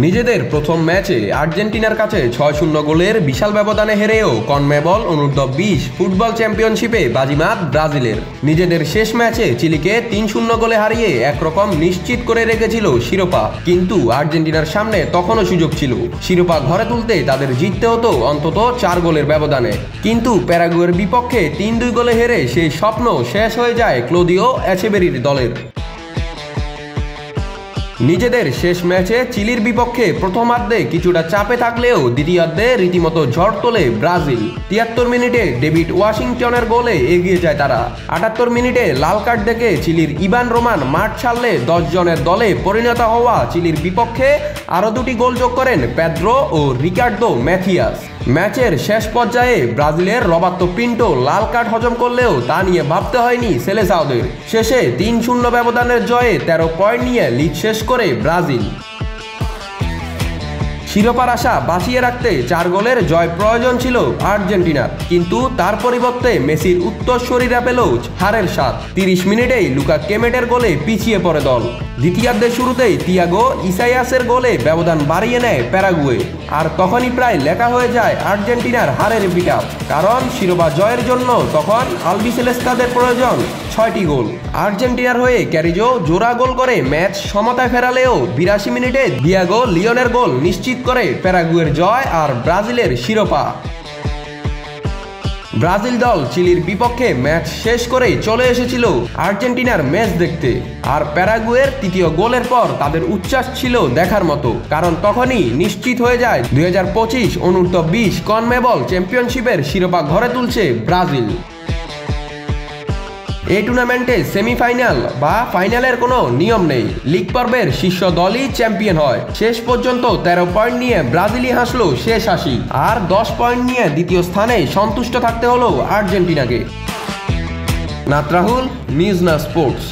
নিজেদের প্রথম ম্যাচে আর্জেন্টিনার কাছে ৬-০ গোলের বিশাল ব্যবধানে হেরেও কনমেবল অনূর্ধ্ব-২০ ফুটবল চ্যাম্পিয়নশিপে বাজিমাত ব্রাজিলের। নিজেদের শেষ ম্যাচে চিলিকে ৩-০ গোলে হারিয়ে একরকম নিশ্চিত করে রেখেছিল শিরোপা, কিন্তু আর্জেন্টিনার সামনে তখনও সুযোগ ছিল। শিরোপা ঘরে তুলতে তাদের জিততে হতো অন্তত ৪ গোলের ব্যবধানে, কিন্তু প্যারাগুয়ের বিপক্ষে ৩-২ গোলে হেরে সেই স্বপ্ন শেষ হয়ে যায় ক্লদিও এচেবেরির দলের। নিজেদের শেষ ম্যাচে চিলির বিপক্ষে প্রথমার্ধে কিছুটা চাপে থাকলেও দ্বিতীয়ার্ধে রীতিমতো ঝড় তোলে ব্রাজিল। ৭৩ মিনিটে ডেভিড ওয়াশিংটনের গোলে এগিয়ে যায় তারা। ৭৮ মিনিটে লাল কার্ড দেখে চিলির ইভান রোমান মাঠ ছাড়লে ১০ জনের দলে পরিণত হওয়া চিলির বিপক্ষে আরও ২টি গোল যোগ করেন পেদ্রো ও রিকার্ডো ম্যাথিয়াস। ম্যাচের শেষ পর্যায়ে ব্রাজিলের রবার্তো পিন্টো লাল কার্ড হজম করলেও তা নিয়ে ভাবতে হয়নি সেলেসাওদের। শেষে ৩-০ ব্যবধানের জয়ে ১৩ পয়েন্ট নিয়ে লিগ শেষ করে ব্রাজিল। শিরোপার আশা বাঁচিয়ে রাখতে ৪ গোলের জয় প্রয়োজন ছিল আর্জেন্টিনার, কিন্তু তার পরিবর্তে মেসির উত্তরসূরিরা পেল হারের স্বাদ। ৩০ মিনিটেই লুকা কেমেটের গোলে পিছিয়ে পড়ে দল। দ্বিতীয়ার্ধের শুরুতেই তিয়াগো ইসাইয়াসের গোলে ব্যবধান বাড়িয়ে নেয় প্যারাগুয়ে, আর তখনই প্রায় লেখা হয়ে যায় আর্জেন্টিনার হারের পিকআপ। কারণ শিরোপা জয়ের জন্য তখন আলবিসেলেস্তাদের প্রয়োজন ৬টি গোল। আর্জেন্টিনার হয়ে ক্যারিজো জোড়া গোল করে ম্যাচ সমতায় ফেরালেও ৮২ মিনিটে দিয়াগো লিওনের গোল নিশ্চিত করে প্যারাগুয়ের জয় আর ব্রাজিলের শিরোপা। ব্রাজিল দল চিলির বিপক্ষে ম্যাচ শেষ করেই চলে এসেছিল আর্জেন্টিনার ম্যাচ দেখতে, আর প্যারাগুয়ের তৃতীয় গোলের পর তাদের উচ্ছ্বাস ছিল দেখার মতো, কারণ তখনই নিশ্চিত হয়ে যায় ২০২৫ অনূর্ধ্ব-২০ কনমেবল চ্যাম্পিয়নশিপের শিরোপা ঘরে তুলছে ব্রাজিল। এই টুর্নামেন্টে সেমিফাইনাল বা ফাইনালের কোনো নিয়ম নেই, লিগ পর্বের শীর্ষ দলই চ্যাম্পিয়ন হয়। শেষ পর্যন্ত ১৩ পয়েন্ট নিয়ে ব্রাজিলই হাসলো শেষ হাসি, আর ১০ পয়েন্ট নিয়ে দ্বিতীয় স্থানে সন্তুষ্ট থাকতে হলো আর্জেন্টিনাকে। নাত রাহুল, নিউজ না স্পোর্টস।